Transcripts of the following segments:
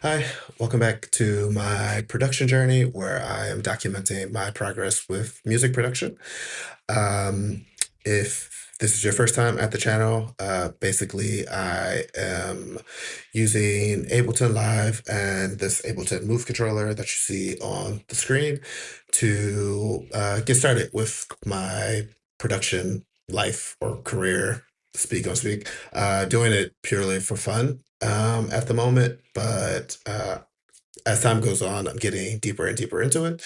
Hi, welcome back to my production journey where I am documenting my progress with music production. Um, if this is your first time at the channel, basically I am using Ableton Live and this Ableton Move controller that you see on the screen to get started with my production life or career, speak, doing it purely for fun at the moment, but as time goes on, I'm getting deeper and deeper into it.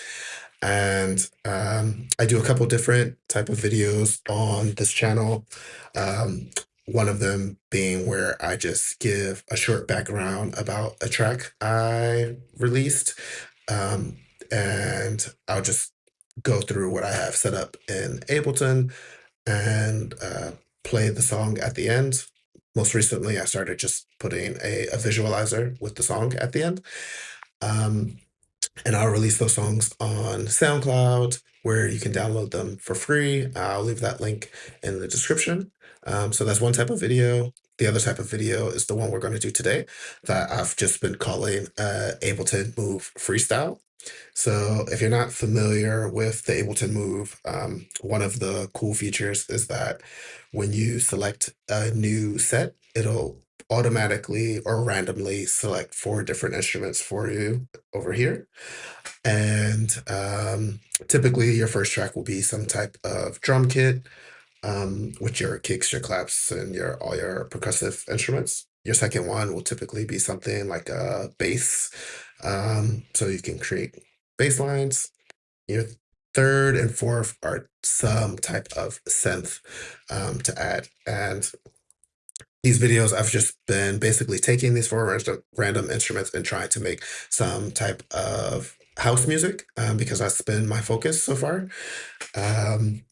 And I do a couple different type of videos on this channel. Um, one of them being where I just give a short background about a track I released. Um, and I'll just go through what I have set up in Ableton and play the song at the end. Most recently, I started just putting a visualizer with the song at the end. Um, and I'll release those songs on SoundCloud, where you can download them for free. I'll leave that link in the description. So that's one type of video. The other type of video is the one we're going to do today that I've just been calling Ableton Move Freestyle. So if you're not familiar with the Ableton Move, one of the cool features is that when you select a new set, it'll automatically or randomly select 4 different instruments for you over here. And typically your first track will be some type of drum kit with your kicks, your claps, and your all your percussive instruments. Your second one will typically be something like a bass, so you can create bass lines. Your third and fourth are some type of synth to add. And these videos, I've just been basically taking these 4 random instruments and trying to make some type of house music because that's been my focus so far. Um,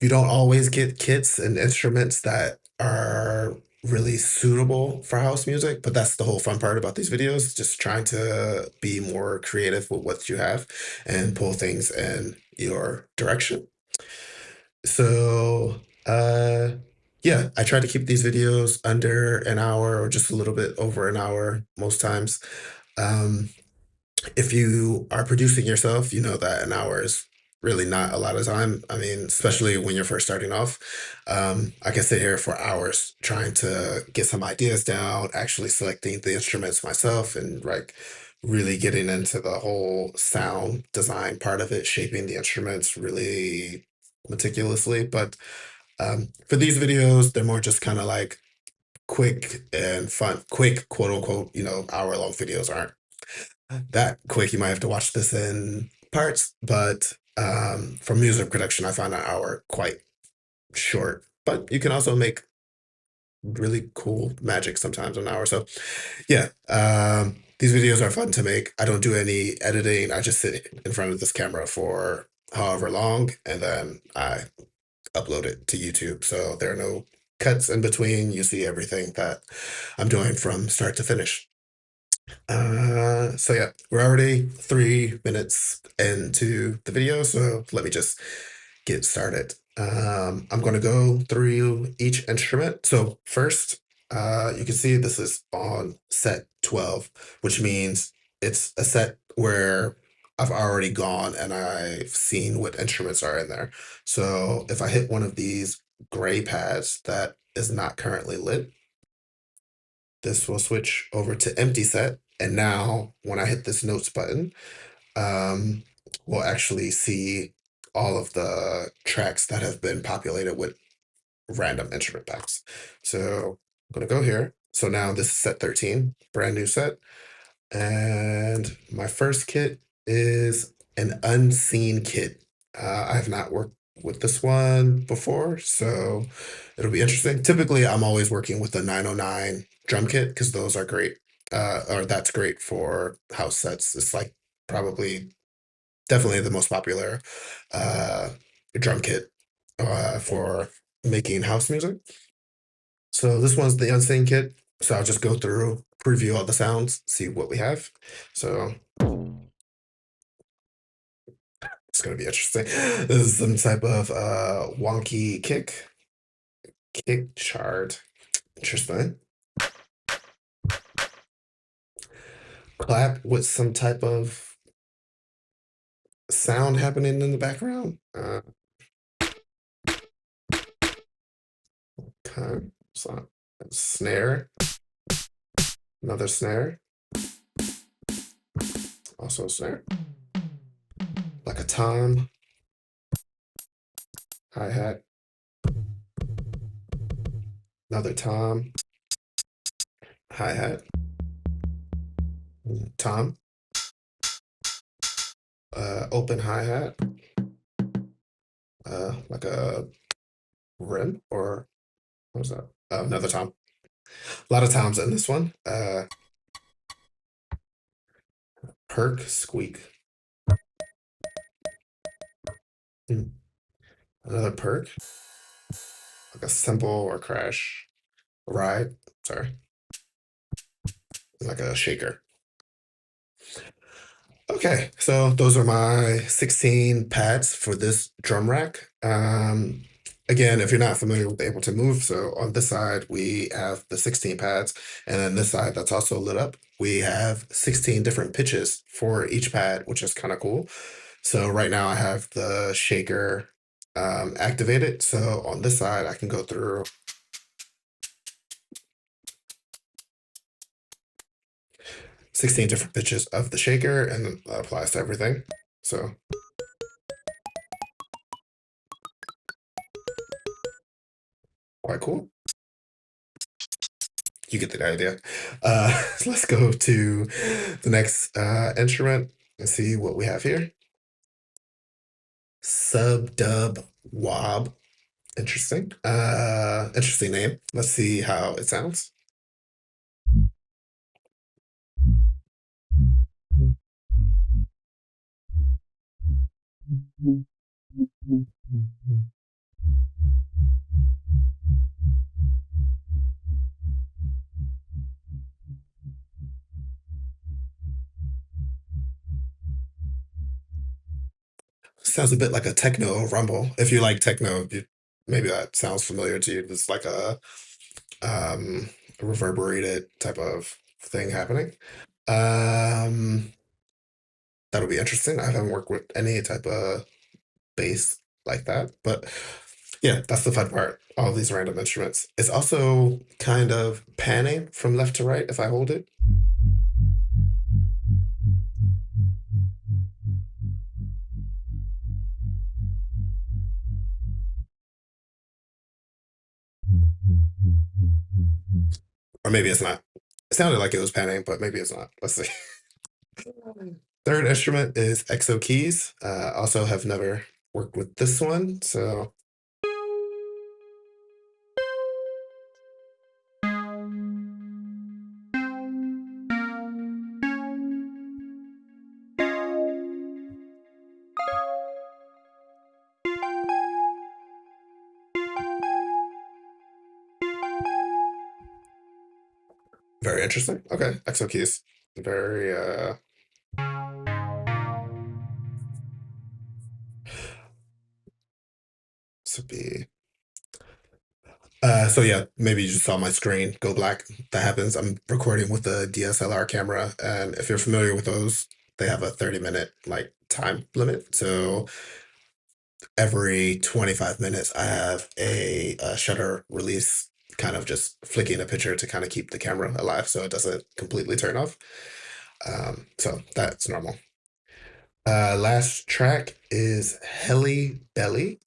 you don't always get kits and instruments that are really suitable for house music, but that's the whole fun part about these videos, just trying to be more creative with what you have and pull things in your direction. So, yeah, I try to keep these videos under an hour or just a little bit over an hour most times. Um, if you are producing yourself, you know that an hour is really not a lot of time. I mean, especially when you're first starting off. I can sit here for hours trying to get some ideas down, actually selecting the instruments myself and like really getting into the whole sound design part of it, shaping the instruments really meticulously. But for these videos, they're more just kind of like quick and fun, quick, quote unquote, hour-long videos aren't that quick. You might have to watch this in parts, but for music production, I find an hour quite short. But you can also make really cool magic sometimes in an hour. So yeah, these videos are fun to make. I don't do any editing. I just sit in front of this camera for however long, and then I upload it to YouTube. So there are no cuts in between. You see everything that I'm doing from start to finish. So yeah, we're already 3 minutes into the video, so let me just get started. I'm going to go through each instrument. So first, you can see this is on set 12, which means it's a set where I've already gone and I've seen what instruments are in there. So if I hit one of these gray pads that is not currently lit, this will switch over to empty set. And now when I hit this notes button, um, we'll actually see all of the tracks that have been populated with random instrument packs. So I'm gonna go here. So now this is set 13, brand new set. And my first kit is an unseen kit. I have not worked with this one before, so it'll be interesting. Typically, I'm always working with the 909 drum kit because those are great. Or that's great for house sets. It's like probably definitely the most popular uh, drum kit for making house music. So this one's the unseen kit. So I'll just go through, preview all the sounds, see what we have. So it's gonna be interesting. This is some type of wonky kick chart. Interesting. clap with some type of sound happening in the background. Okay, so snare, another snare, also a snare, like a tom, hi-hat, another tom, hi-hat, tom, open hi-hat, like a rim or what was that? Another tom. A lot of toms in this one. Perk, squeak. Hmm. Another perk, like a cymbal or crash, ride, sorry, like a shaker. Okay, so those are my 16 pads for this drum rack. Again, if you're not familiar with Ableton Move, so on this side we have the 16 pads, and then this side that's also lit up, we have 16 different pitches for each pad, which is kind of cool. So right now I have the shaker activated. So on this side I can go through 16 different pitches of the shaker, and that applies to everything. So quite cool. You get the idea. So let's go to the next instrument and see what we have here. Dub Wob. Interesting. Interesting name. Let's see how it sounds. Sounds a bit like a techno rumble. If you like techno, maybe that sounds familiar to you. It's like um, a reverberated type of thing happening. Um, that'll be interesting. I haven't worked with any type of bass like that, but yeah, that's the fun part. All these random instruments. It's also kind of panning from left to right if I hold it. Or maybe it's not. It sounded like it was panning, but maybe it's not. Let's see. Third instrument is Exo Keys. Also have never worked with this one, so very interesting. Okay, Exo Keys. Very this would be so yeah, maybe you just saw my screen go black. That happens. I'm recording with a DSLR camera, and if you're familiar with those, they have a 30-minute like time limit. So every 25 minutes, I have a shutter release, kind of just flicking a picture to kind of keep the camera alive so it doesn't completely turn off. So that's normal. Last track is Helly Belly.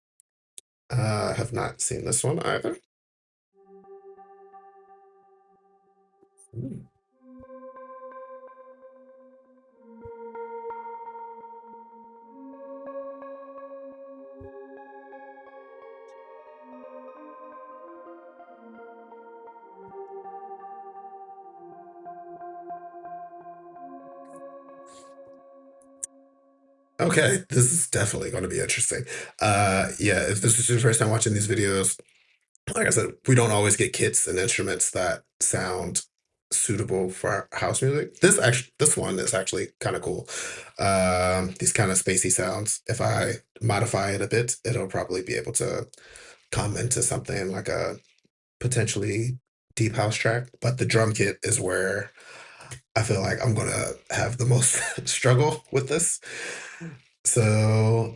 Have not seen this one either. Ooh. Okay, this is definitely going to be interesting. Yeah, if this is your first time watching these videos, like I said, we don't always get kits and instruments that sound suitable for house music. This one is actually kind of cool. These kind of spacey sounds. If I modify it a bit, it'll probably be able to come into something like a potentially deep house track. But the drum kit is where I feel like I'm gonna have the most struggle with this. So,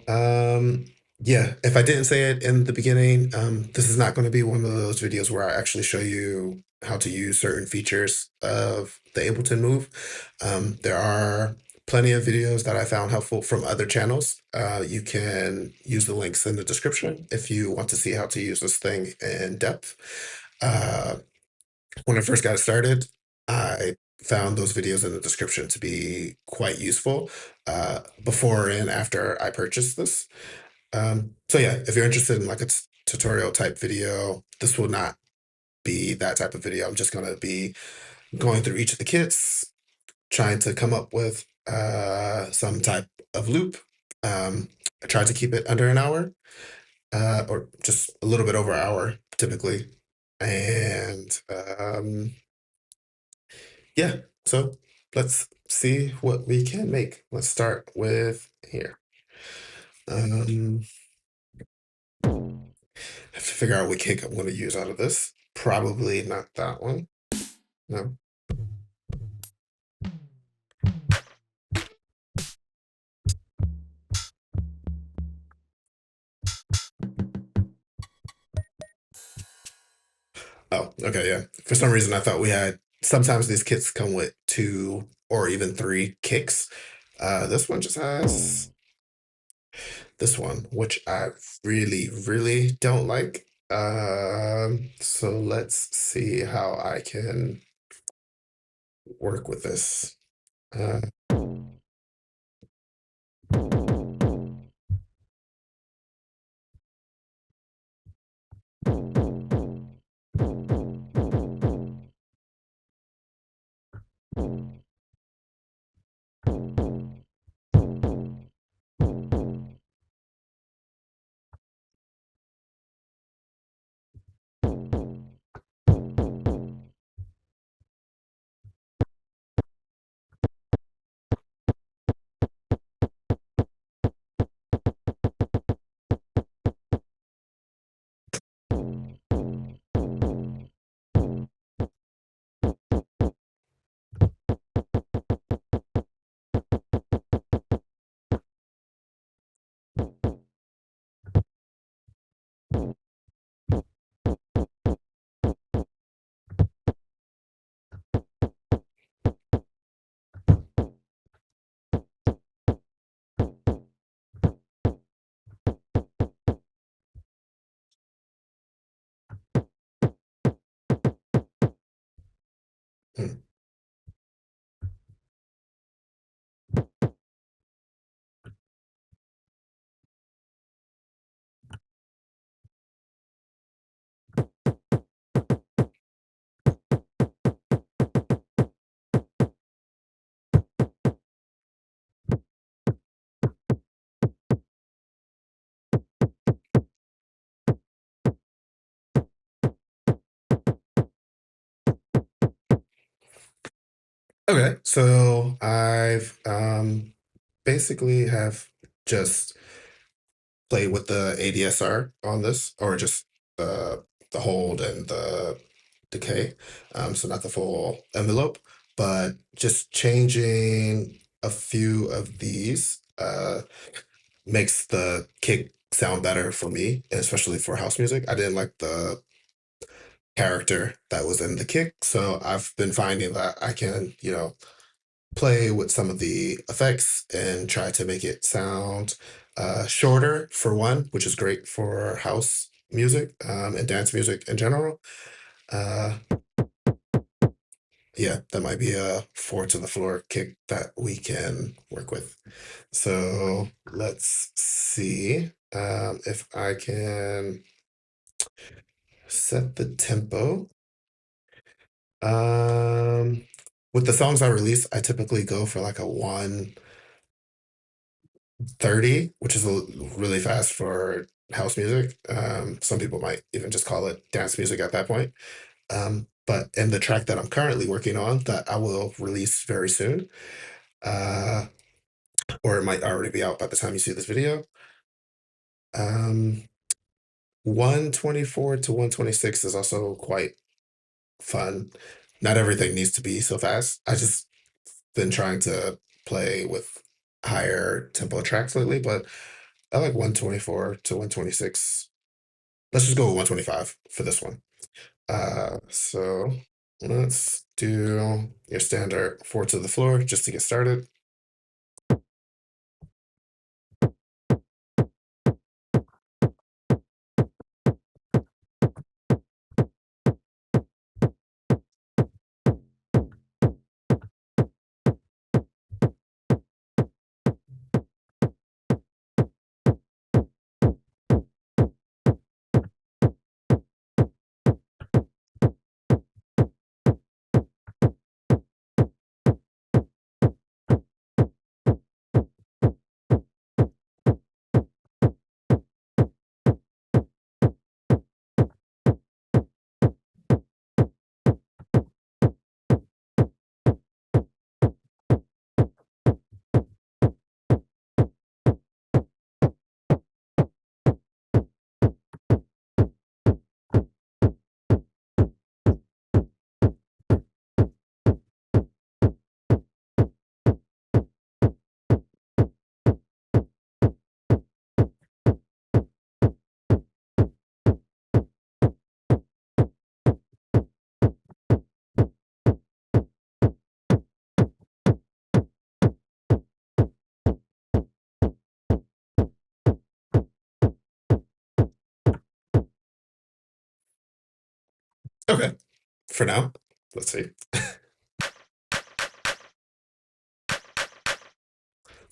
yeah, if I didn't say it in the beginning, this is not going to be one of those videos where I actually show you how to use certain features of the Ableton Move. There are plenty of videos that I found helpful from other channels. You can use the links in the description if you want to see how to use this thing in depth. Uh, when I first got started, I found those videos in the description to be quite useful before and after I purchased this. So yeah, if you're interested in like a tutorial type video, this will not be that type of video. I'm just gonna be going through each of the kits, trying to come up with some type of loop. I try to keep it under an hour, or just a little bit over an hour typically. And yeah, so let's see what we can make. Let's start with here. I have to figure out what kick I'm going to use out of this. Probably not that one. No. Oh, okay, yeah. For some reason, I thought we had. Sometimes these kits come with 2 or even 3 kicks. This one just has this one, which I really, really don't like. So let's see how I can work with this. Uh, hmm. Okay, so I've basically have just play with the ADSR on this, or just the hold and the decay. So not the full envelope, but just changing a few of these makes the kick sound better for me, and especially for house music. I didn't like the character that was in the kick, so I've been finding that I can, play with some of the effects and try to make it sound shorter for one, which is great for house music and dance music in general. Uh, yeah, that might be a 4 to the floor kick that we can work with. So let's see if I can set the tempo. Um, with the songs I release, I typically go for like a 130, which is really fast for house music. Some people might even just call it dance music at that point. But in the track that I'm currently working on, that I will release very soon, uh, or it might already be out by the time you see this video. Um, 124 to 126 is also quite fun. Not everything needs to be so fast. I just been trying to play with higher tempo tracks lately, but I like 124 to 126. Let's just go with 125 for this one. So let's do your standard 4 to the floor just to get started. Okay, for now, let's see.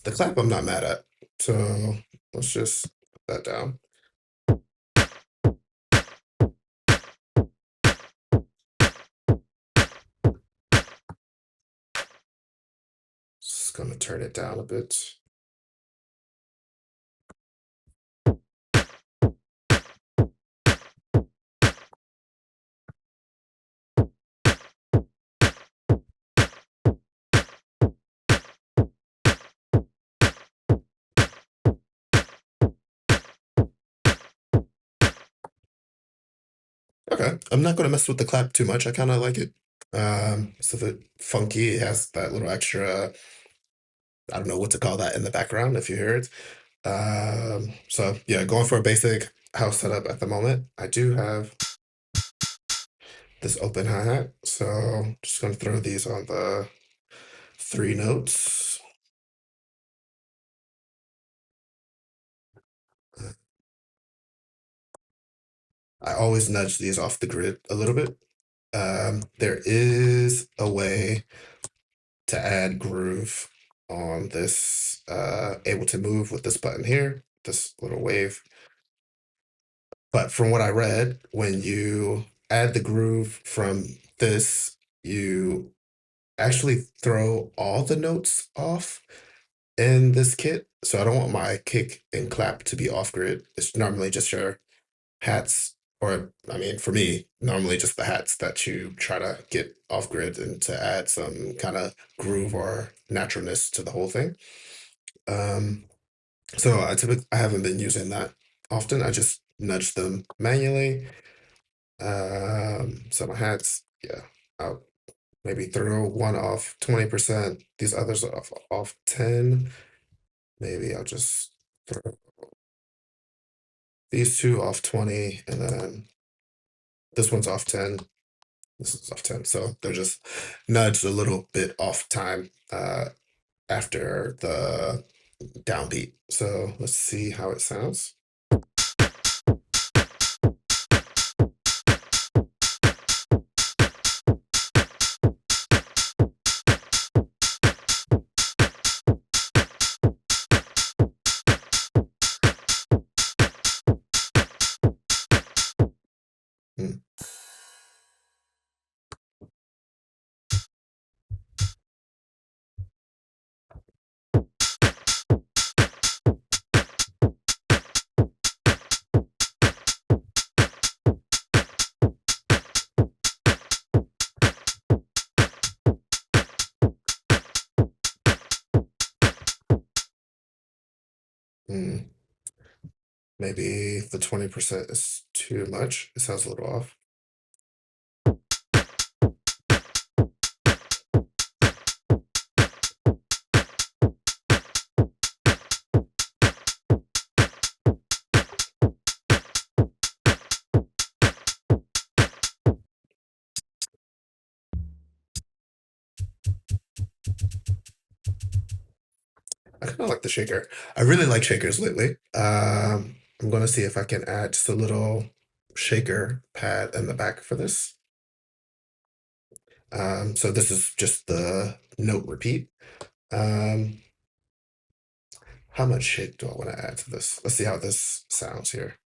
The clap I'm not mad at, so let's just put that down. Just gonna turn it down a bit. Okay, I'm not gonna mess with the clap too much. I kind of like it. It's a bit funky. It has that little extra, I don't know what to call that in the background if you hear it. So yeah, going for a basic house setup at the moment. I do have this open hi-hat, so just gonna throw these on the 3 notes. I always nudge these off the grid a little bit. There is a way to add groove on this Ableton Move with this button here, this little wave. But from what I read, when you add the groove from this, you actually throw all the notes off in this kit. So I don't want my kick and clap to be off grid. It's normally just your hats, or I mean, for me, normally just the hats that you try to get off grid and to add some kind of groove or naturalness to the whole thing. Um, so I haven't been using that often. I just nudge them manually. So my hats, yeah, I'll maybe throw one off 20%. These others are off 10. Maybe I'll just throw these two off 20, and then this one's off 10. This is off 10. So they're just nudged a little bit off time after the downbeat. So let's see how it sounds. Hmm. Hmm. Maybe the 20% is too much. It sounds a little off. I kind of like the shaker. I really like shakers lately. I'm gonna see if I can add just a little shaker pad in the back for this. So this is just the note repeat. Um, how much shake do I want to add to this? Let's see how this sounds here.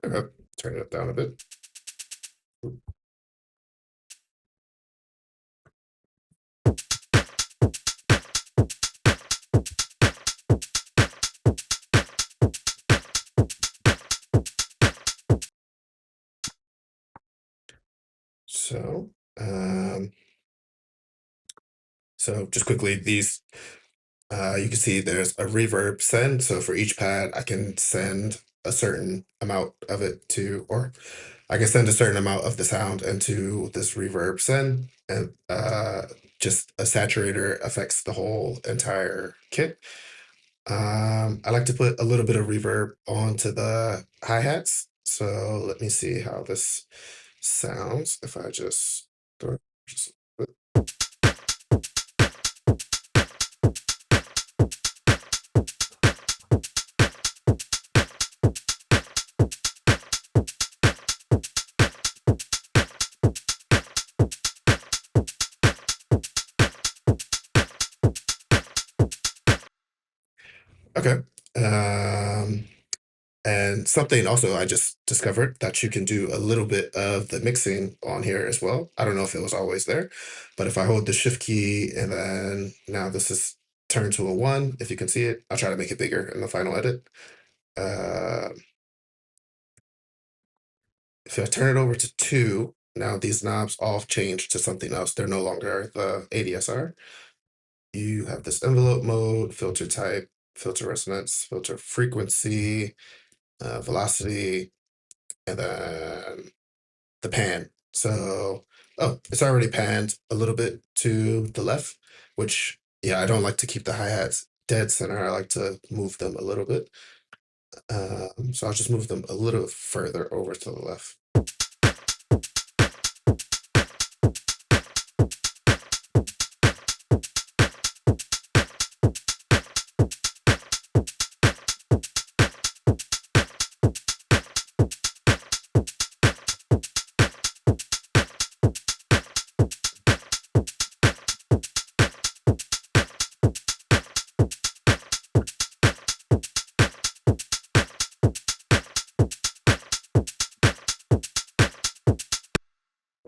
Okay, turn it down a bit. So, so just quickly, these you can see there's a reverb send. So for each pad, I can send a certain amount of it to, or I can send a certain amount of the sound into this reverb send, and just a saturator affects the whole entire kit. I like to put a little bit of reverb onto the hi-hats. So let me see how this sounds if I just throw just okay. And something also I just discovered that you can do a little bit of the mixing on here as well. I don't know if it was always there, but if I hold the shift key and then now this is turned to a 1, if you can see it, I'll try to make it bigger in the final edit. Uh, if I turn it over to 2, now these knobs all change to something else. They're no longer the ADSR. You have this envelope mode, filter type, filter resonance, filter frequency, velocity, and then the pan. So, oh, it's already panned a little bit to the left, which, yeah, I don't like to keep the hi-hats dead center. I like to move them a little bit. So I'll just move them a little further over to the left.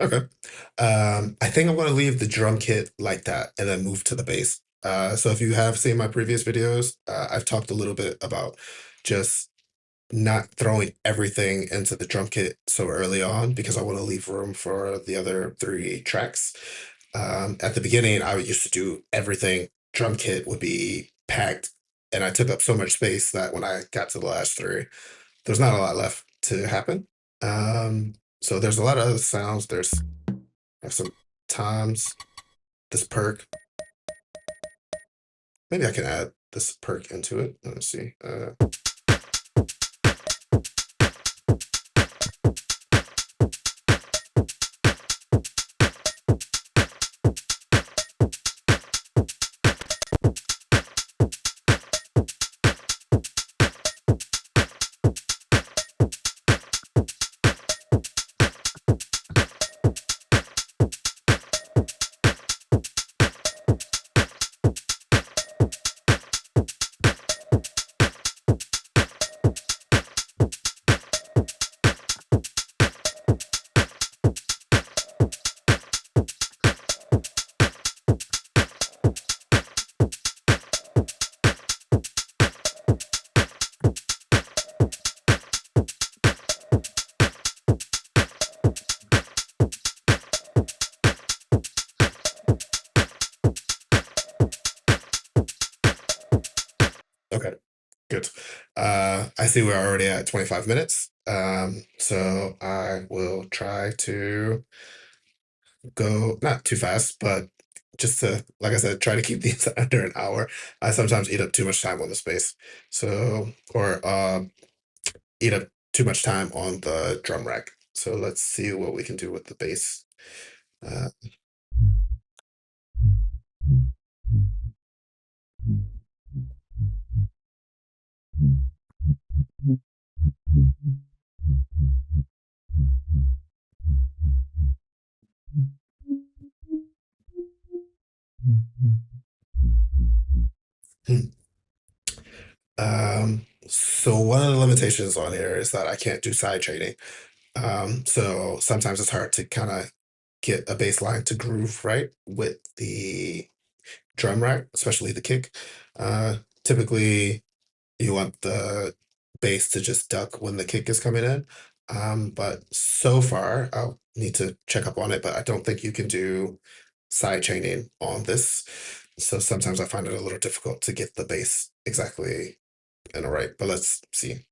Okay. I think I'm gonna leave the drum kit like that and then move to the bass. So if you have seen my previous videos, I've talked a little bit about just not throwing everything into the drum kit so early on because I want to leave room for the other 3 tracks. At the beginning, I used to do everything. Drum kit would be packed, and I took up so much space that when I got to the last 3, there's not a lot left to happen. So there's a lot of other sounds. There's some toms, this perk. Maybe I can add this perk into it. Let's see. see we're already at 25 minutes. So I will try to go not too fast, but just to, like I said, try to keep these under an hour. I sometimes eat up too much time on the space. So, or eat up too much time on the drum rack. So let's see what we can do with the bass. Uh, hmm. So one of the limitations on here is that I can't do side chaining. So sometimes it's hard to kind of get a bass line to groove right with the drum rack, especially the kick. Typically, you want the bass to just duck when the kick is coming in. But so far, I'll need to check up on it, but I don't think you can do side chaining on this. So sometimes I find it a little difficult to get the bass exactly in a right, but let's see.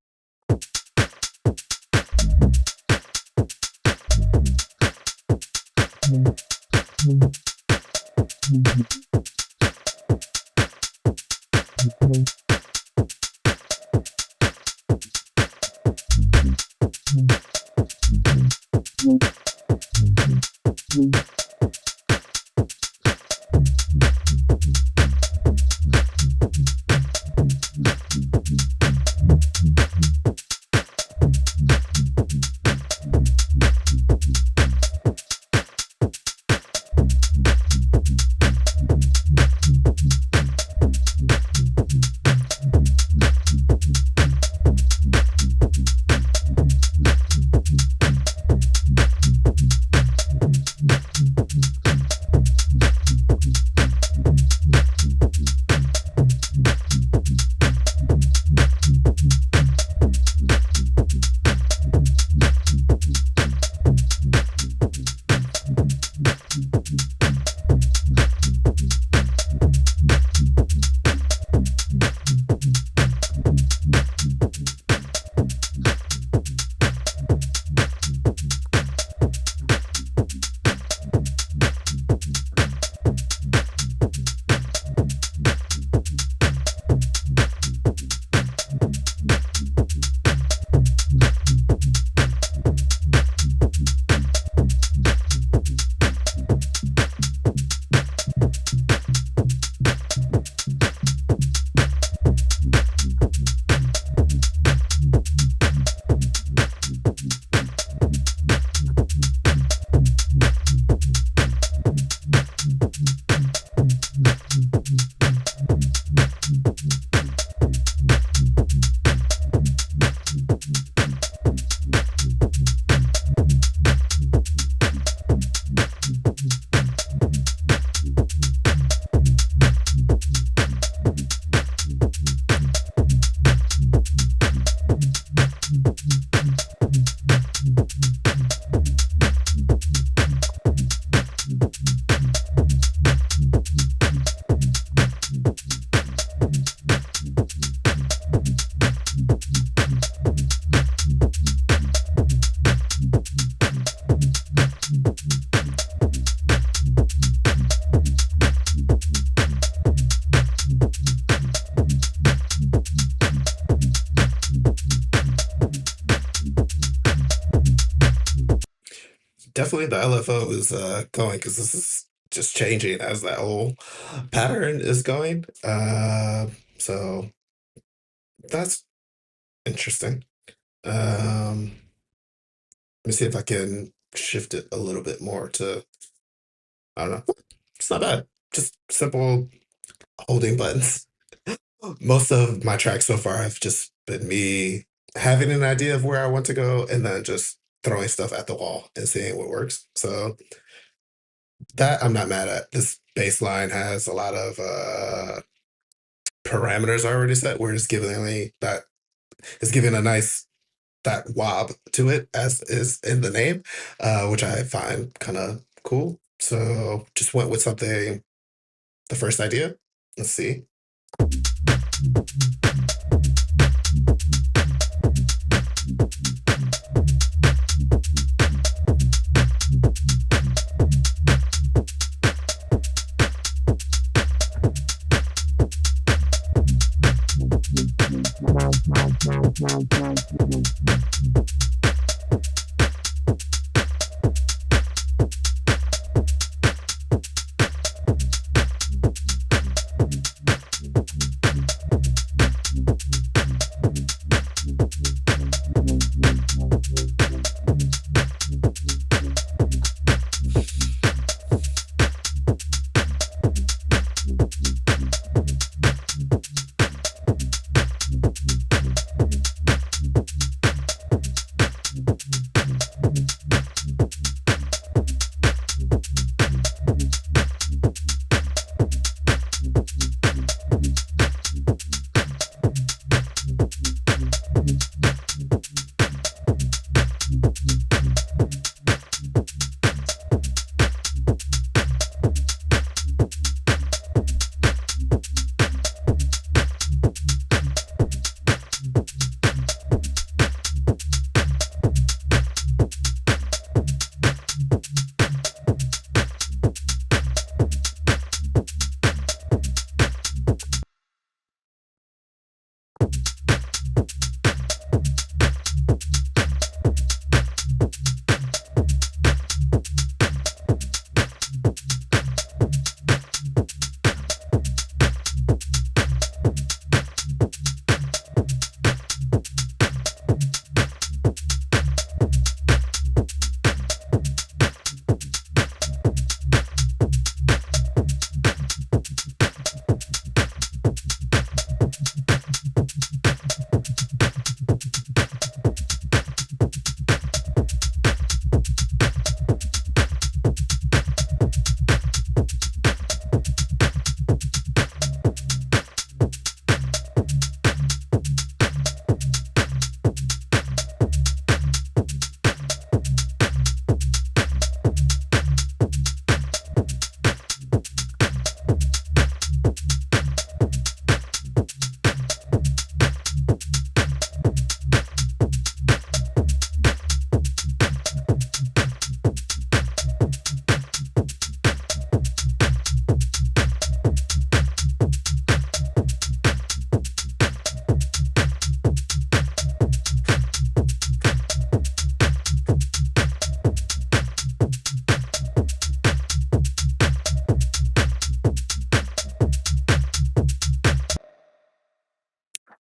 Definitely the LFO is going because this is just changing as that whole pattern is going. So that's interesting. Let me see if I can shift it a little bit more to, I don't know. It's not bad. Just simple holding buttons. Most of my tracks so far have just been me having an idea of where I want to go and then just throwing stuff at the wall and seeing what works. So that I'm not mad at. This bass line has a lot of parameters already set. We're just giving that is giving a nice that wob to it as is in the name, which I find kind of cool. So just went with something, the first idea. Let's see.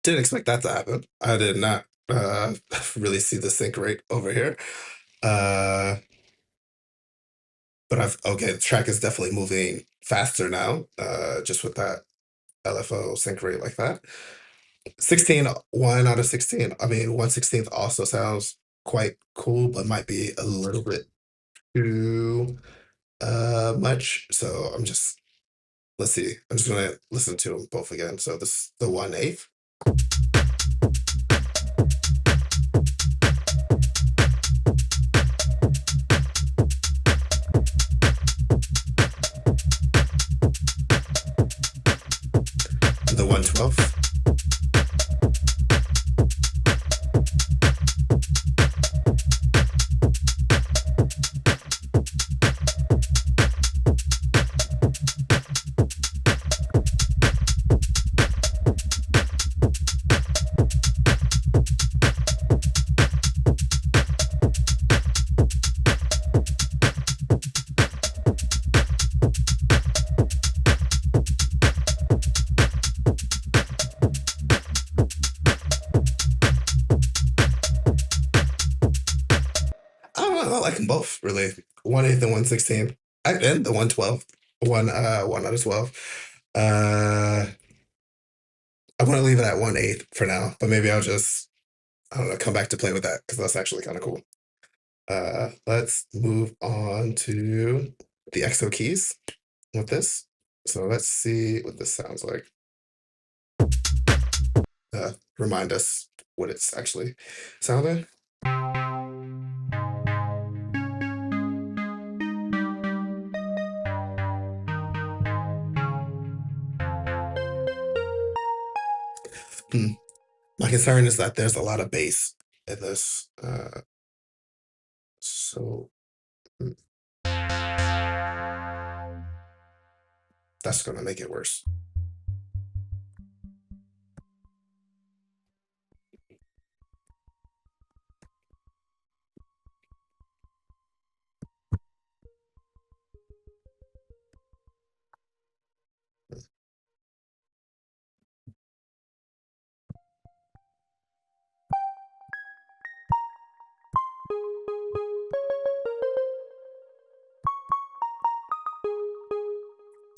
Didn't expect that to happen. I did not really see the sync rate over here. Uh, but okay, the track is definitely moving faster now, just with that LFO sync rate like that. 16, 1 out of 16. I mean, 1/16 also sounds quite cool, but might be a little bit too much. So let's see. I'm just gonna listen to them both again. So this the 1/8. The 1/12. I don't know. I like them both really. 1/8 and 1/16. And the 1/12. 1 out of 12. Uh, I want to leave it at 1/8 for now, but maybe I'll just I don't know come back to play with that because that's actually kind of cool. Let's move on to the Exo Keys with this. So let's see what this sounds like. Remind us what it's actually sounding. Hmm. My concern is that there's a lot of bass in this. So mm, that's going to make it worse.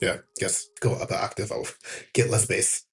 Yeah, guess go up an octave. I'll get less bass.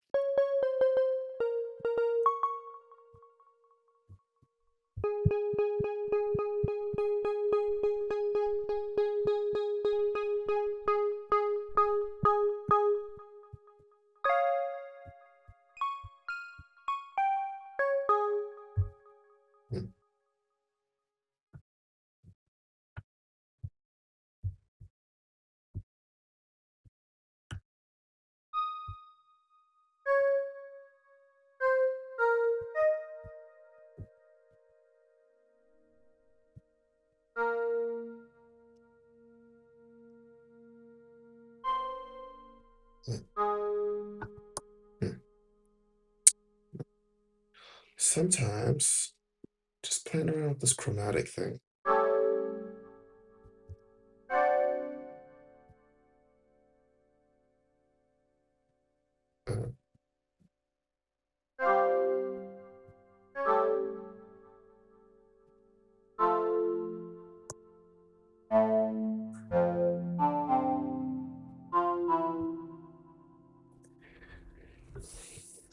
Mm, mm, mm. Sometimes just playing around with this chromatic thing. Uh,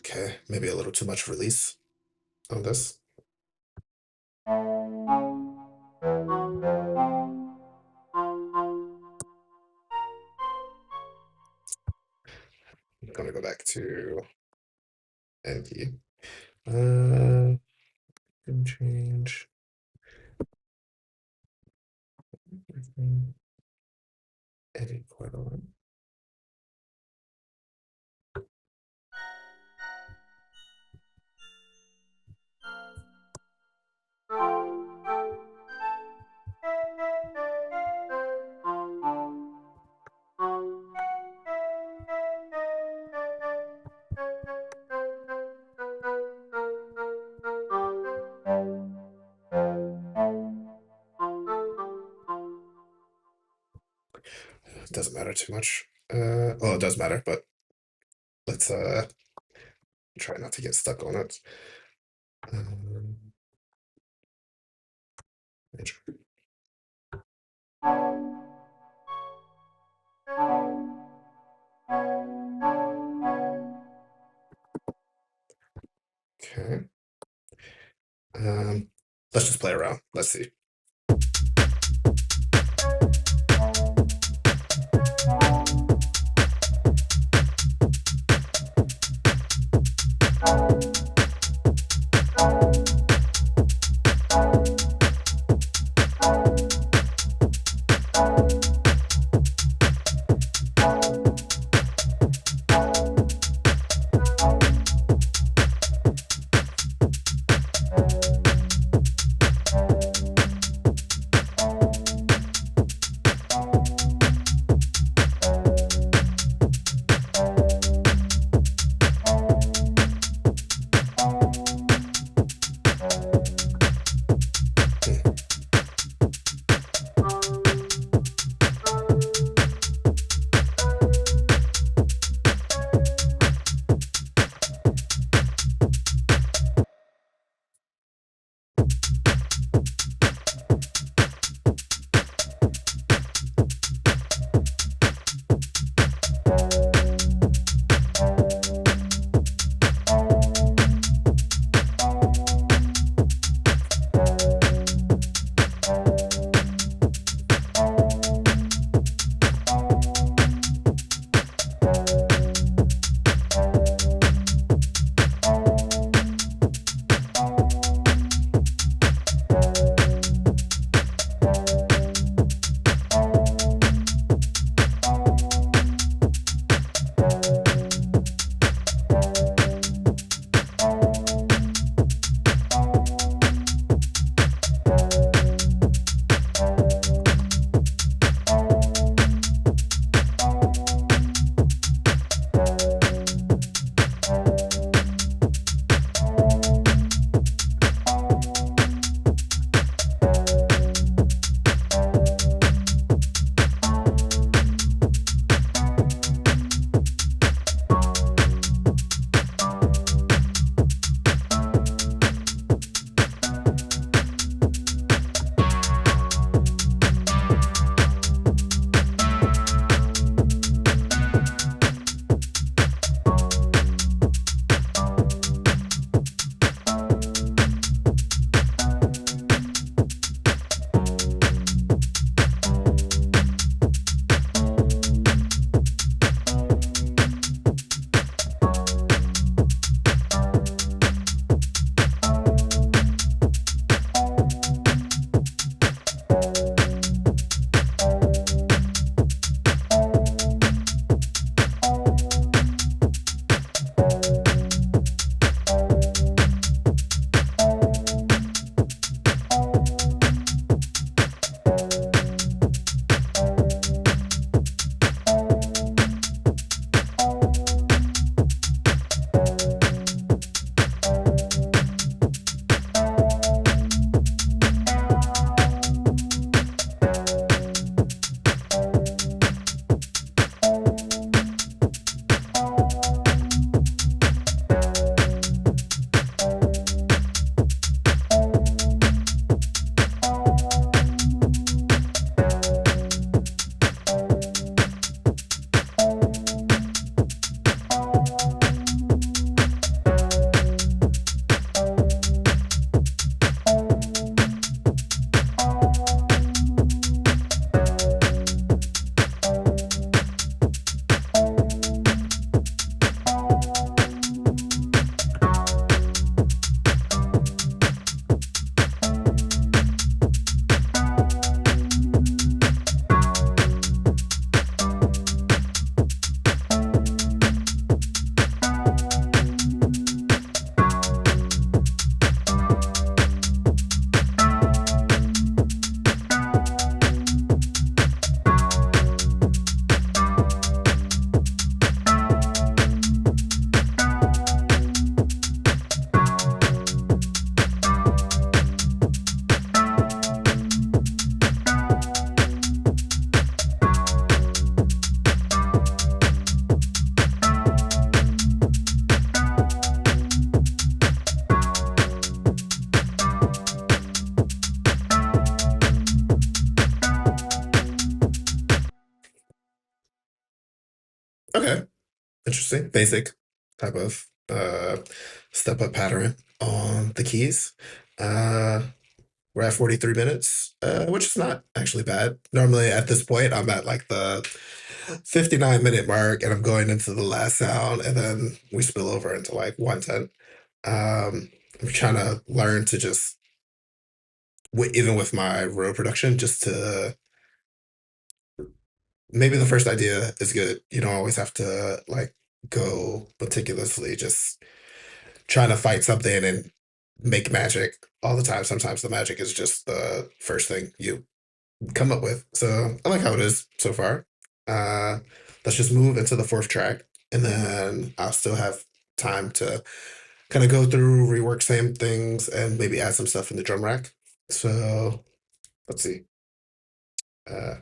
okay, maybe a little too much release on this. I'm gonna go back to N key. Can change everything. Edit quite a lot. It doesn't matter too much. Well, it does matter, but let's Try not to get stuck on it. Major. Okay. Let's just play around. Let's see. Okay, interesting. Basic type of step up pattern on the keys. Uh, we're at 43 minutes, which is not actually bad. Normally at this point, I'm at like the 59-minute mark and I'm going into the last sound and then we spill over into like 110. I'm trying to learn to just, even with my road production, just to maybe the first idea is good. You don't always have to like go meticulously, just trying to fight something and make magic all the time. Sometimes the magic is just the first thing you come up with. So I like how it is so far. Uh, let's just move into the fourth track, and then I'll still have time to kind of go through, rework same things, and maybe add some stuff in the drum rack. So let's see. Uh,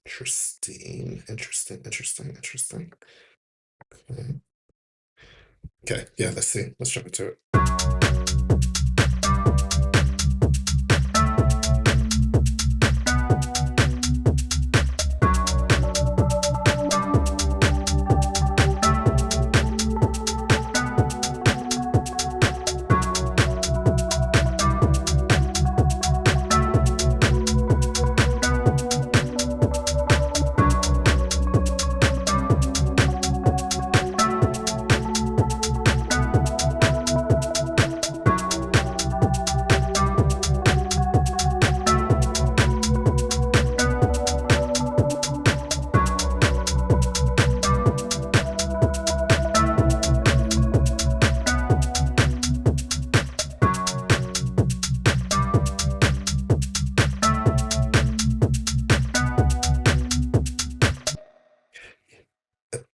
interesting, interesting, interesting, interesting. Okay. Okay, yeah, let's see. Let's jump into it.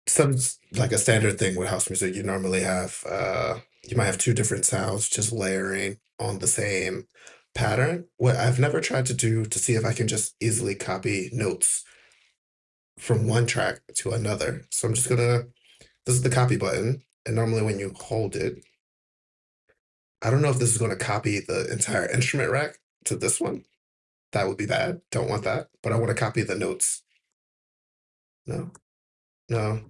Some like a standard thing with house music, you normally have you might have two different sounds just layering on the same pattern. What I've never tried to do to see if I can just easily copy notes from one track to another. So I'm just gonna, this is the copy button, and normally when you hold it, I don't know if this is gonna copy the entire instrument rack to this one. That would be bad. Don't want that. But I want to copy the notes. No, no,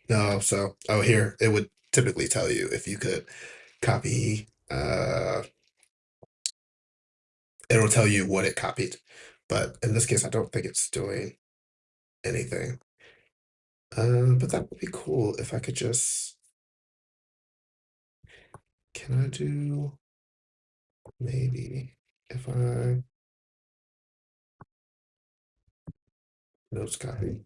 no. So, oh, here, it would typically tell you if you could copy, it'll tell you what it copied. But in this case, I don't think it's doing anything. But that would be cool if I could just, can I do, maybe if I notes copy,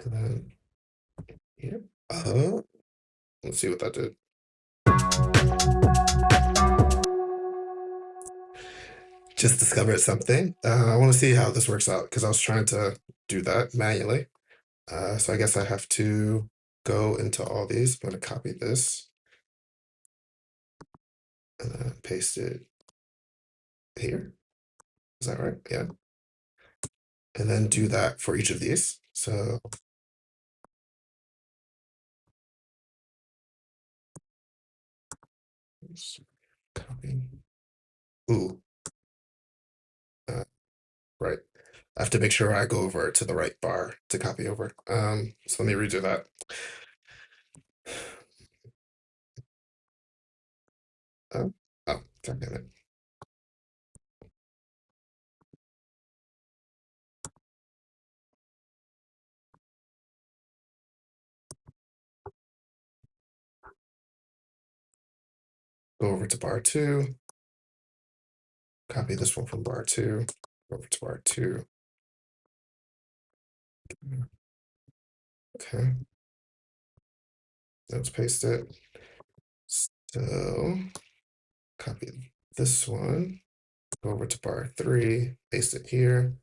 and then, yep. Let's see what that did. Just discovered something. I want to see how this works out because I was trying to do that manually. So I guess I have to go into all these. I'm going to copy this and then paste it here. Is that right? Yeah. And then do that for each of these. So copy. Ooh, right. I have to make sure I go over to the right bar to copy over. So let me redo that. Oh, damn it. Go over to bar two. Copy this one from bar two. Go over to bar two. Okay. Let's paste it. So copy this one. Go over to bar three. Paste it here.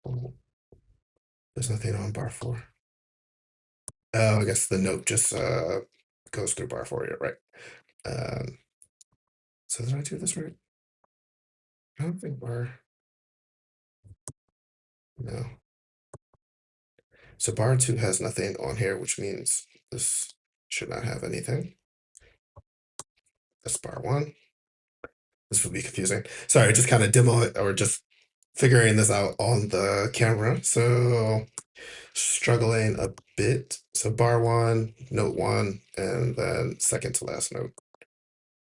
Oh, there's nothing on bar four. Oh, I guess the note just goes through bar four. You're right. So did I do this right? I don't think bar. No. So bar 2 has nothing on here, which means this should not have anything. That's bar 1. This will be confusing. Sorry, just kind of demo it or just figuring this out on the camera. So struggling a bit. So bar 1, note 1, and then second to last note.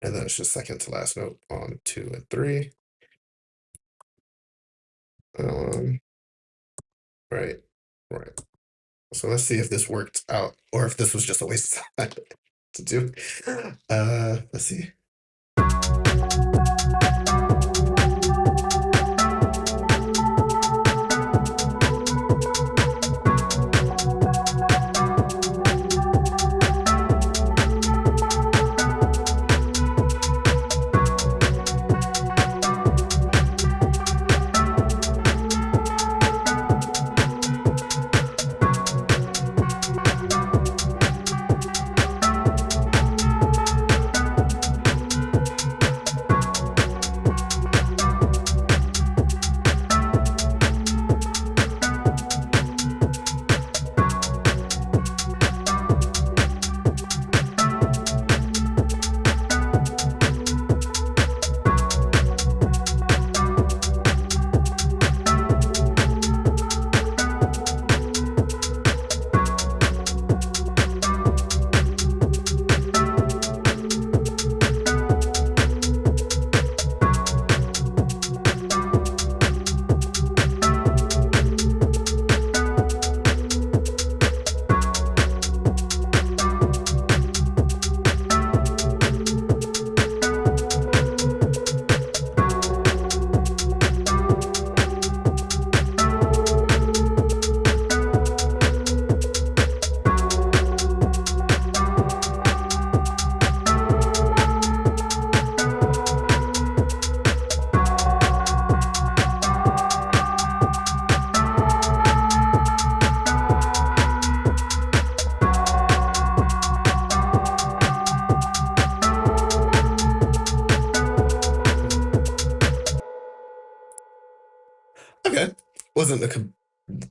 And then it's just second to last note on 2 and 3. Right, right. So let's see if this worked out or if this was just a waste of time to do. Let's see. Okay, wasn't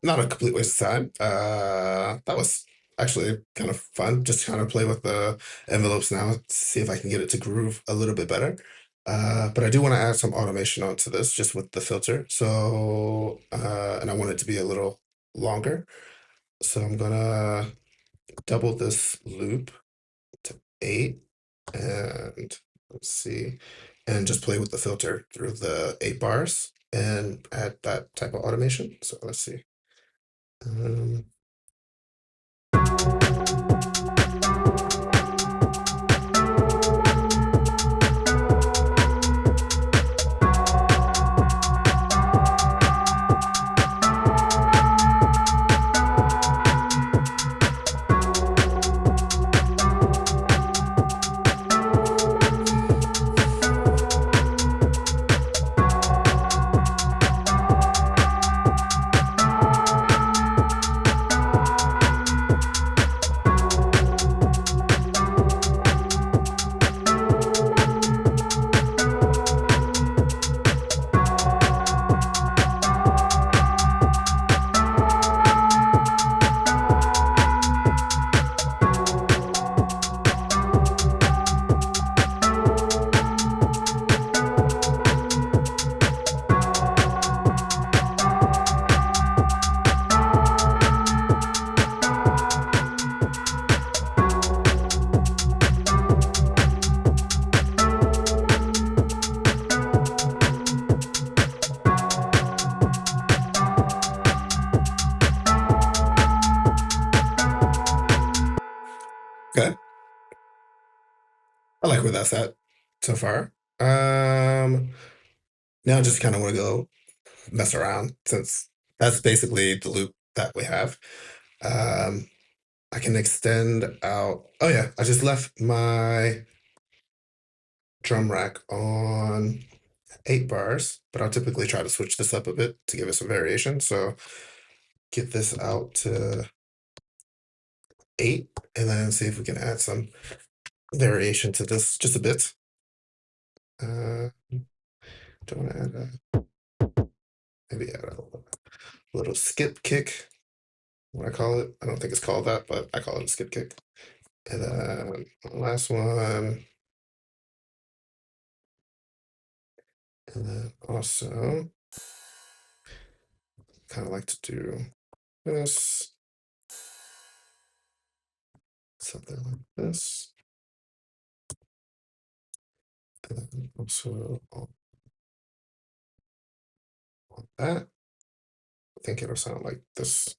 not a complete waste of time. That was actually kind of fun. Just kind of play with the envelopes now, see if I can get it to groove a little bit better. But I do want to add some automation onto this just with the filter. So, and I want it to be a little longer. So I'm gonna double this loop to 8 and let's see, and just play with the filter through the 8 bars and add that type of automation. So let's see. Um, okay, I like where that's at so far. Now I just kind of want to go mess around since that's basically the loop that we have. Um, I can extend out. Oh yeah, I just left my drum rack on 8 bars, but I'll typically try to switch this up a bit to give it some variation. So get this out to 8 and then see if we can add some variation to this just a bit. don't want to add maybe add a little skip kick. What I call it. I don't think it's called that, but I call it a skip kick. And then the last one. And then also kind of like to do this. Something like this. And then also on that. I think it'll sound like this.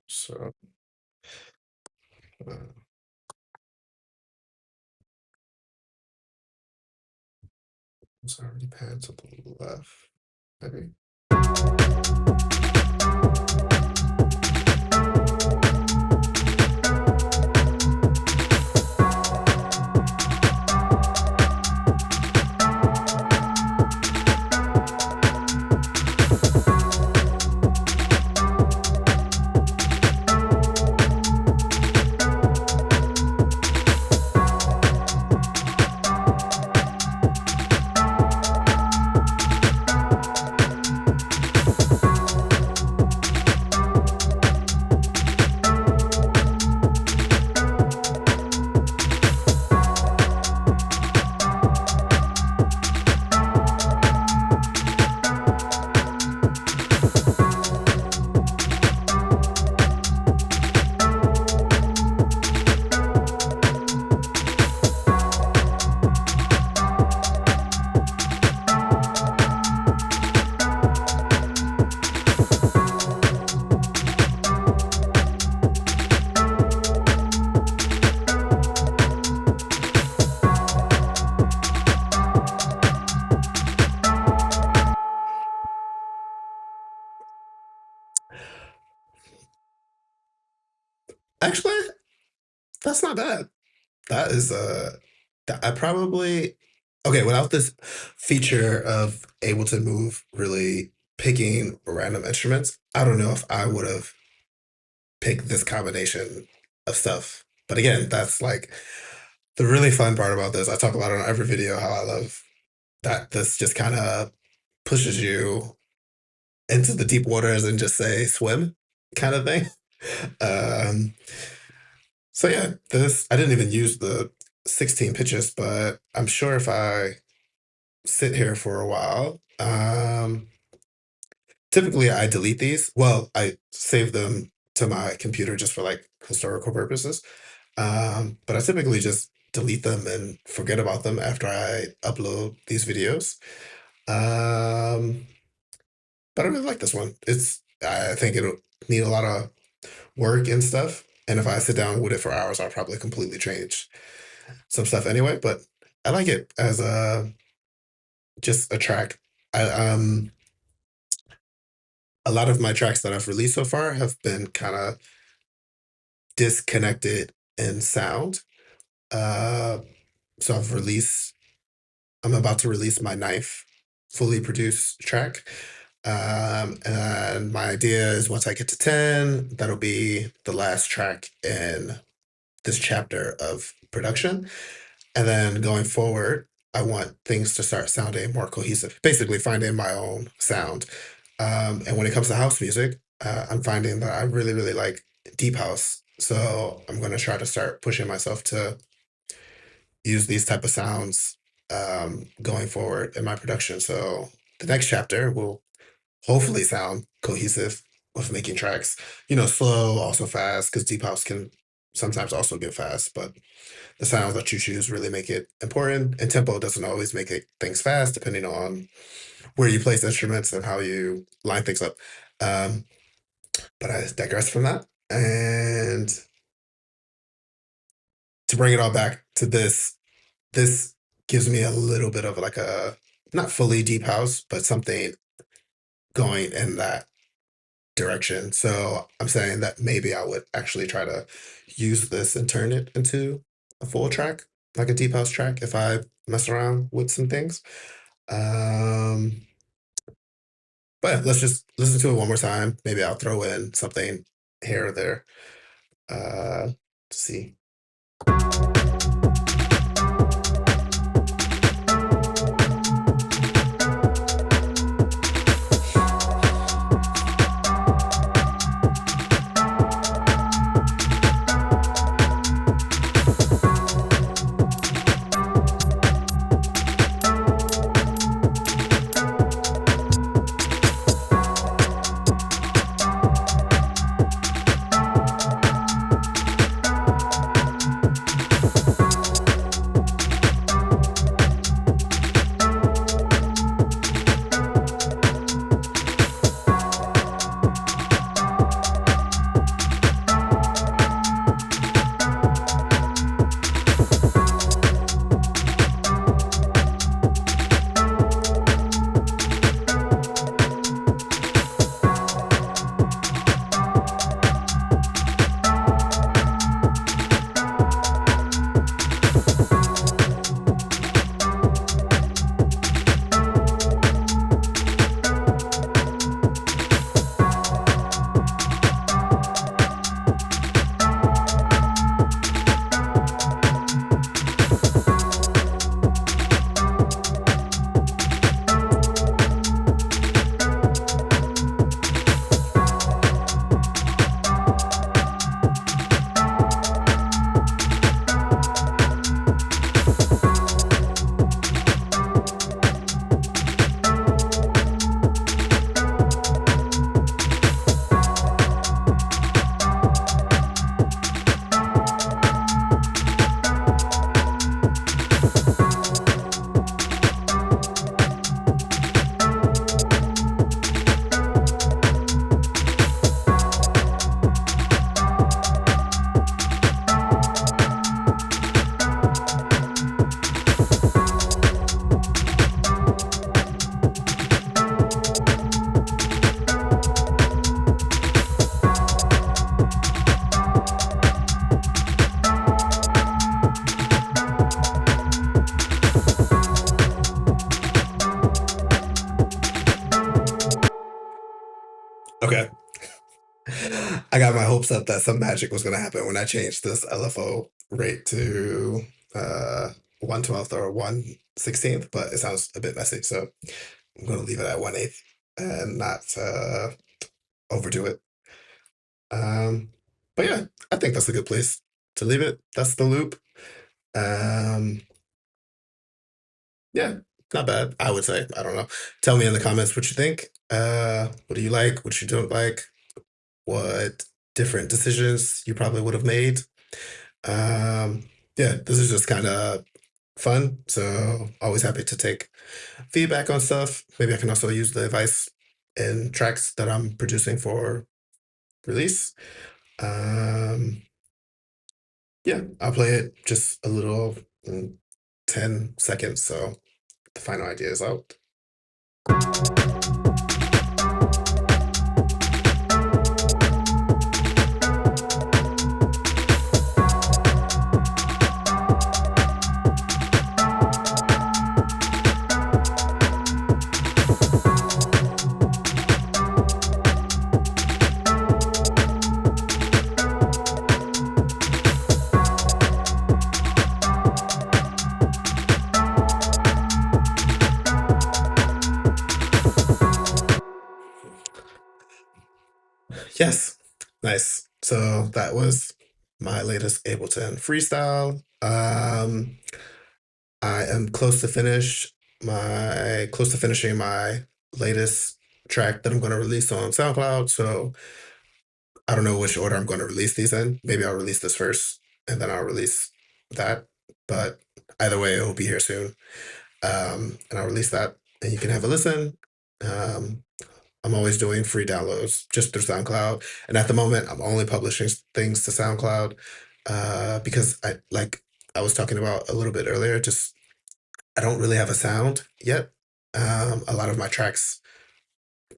So it's already panned to the left, maybe. Actually, that's not bad. That is I probably okay, without this feature of Ableton Move really picking random instruments, I don't know if I would have picked this combination of stuff. But again, that's like the really fun part about this. I talk about it on every video how I love that this just kind of pushes you into the deep waters and just say swim kind of thing. Um, so yeah, this I didn't even use the 16 pitches, but I'm sure if I sit here for a while, typically I delete these. Well, I save them to my computer just for like historical purposes. But I typically just delete them and forget about them after I upload these videos. Um, but I really like this one. I think it'll need a lot of work and stuff. And if I sit down with it for hours, I'll probably completely change some stuff anyway. But I like it as just a track. I a lot of my tracks that I've released so far have been kind of disconnected in sound. Uh, so I'm about to release my ninth fully produced track. And my idea is once I get to 10, that'll be the last track in this chapter of production. And then going forward, I want things to start sounding more cohesive, basically finding my own sound. And when it comes to house music, I'm finding that I really, really like deep house. So I'm going to try to start pushing myself to use these type of sounds going forward in my production. So the next chapter will hopefully sound cohesive with making tracks, slow, also fast, because deep house can sometimes also get fast, but the sounds that you choose really make it important. And tempo doesn't always make things fast, depending on where you place instruments and how you line things up. But I digress from that. And to bring it all back to this gives me a little bit of like a not fully deep house, but something going in that direction. So I'm saying that maybe I would actually try to use this and turn it into a full track, like a deep house track, if I mess around with some things. But yeah, let's just listen to it one more time. Maybe I'll throw in something here or there. Let's see. Okay. I got my hopes up that some magic was gonna happen when I changed this LFO rate to 1/12 or 1/16, but it sounds a bit messy, so I'm gonna leave it at 1/8 and not overdo it. Um, but yeah, I think that's a good place to leave it. That's the loop. Um, yeah, not bad, I would say. I don't know. Tell me in the comments what you think. What do you like? What you don't like? What different decisions you probably would have made. Um, yeah, this is just kind of fun. So always happy to take feedback on stuff. Maybe I can also use the advice in tracks that I'm producing for release. Um, yeah, I'll play it just a little in 10 seconds. So the final idea is out. Yes, nice. So that was my latest Ableton freestyle. I am close to finishing my latest track that I'm going to release on SoundCloud. So I don't know which order I'm going to release these in. Maybe I'll release this first and then I'll release that. But either way, it will be here soon. And I'll release that and you can have a listen. Um, I'm always doing free downloads just through SoundCloud. And at the moment, I'm only publishing things to SoundCloud because I was talking about a little bit earlier, just I don't really have a sound yet. A lot of my tracks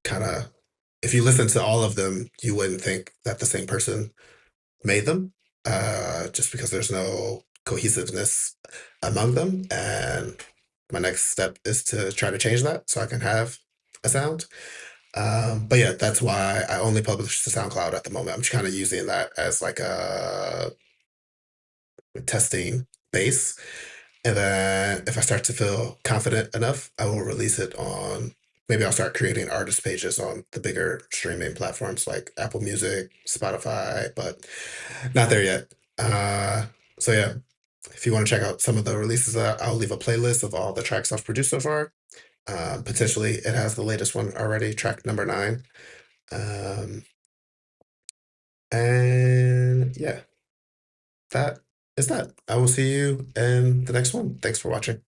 kind of, if you listen to all of them, you wouldn't think that the same person made them, just because there's no cohesiveness among them. And my next step is to try to change that so I can have a sound. But yeah, that's why I only publish to SoundCloud at the moment. I'm just kind of using that as like a testing base. And then if I start to feel confident enough, I will release it on, maybe I'll start creating artist pages on the bigger streaming platforms like Apple Music, Spotify, but not there yet. So yeah, if you want to check out some of the releases, I'll leave a playlist of all the tracks I've produced so far. Potentially it has the latest one already, track number 9. Um, and yeah, that is that. I will see you in the next one. Thanks for watching.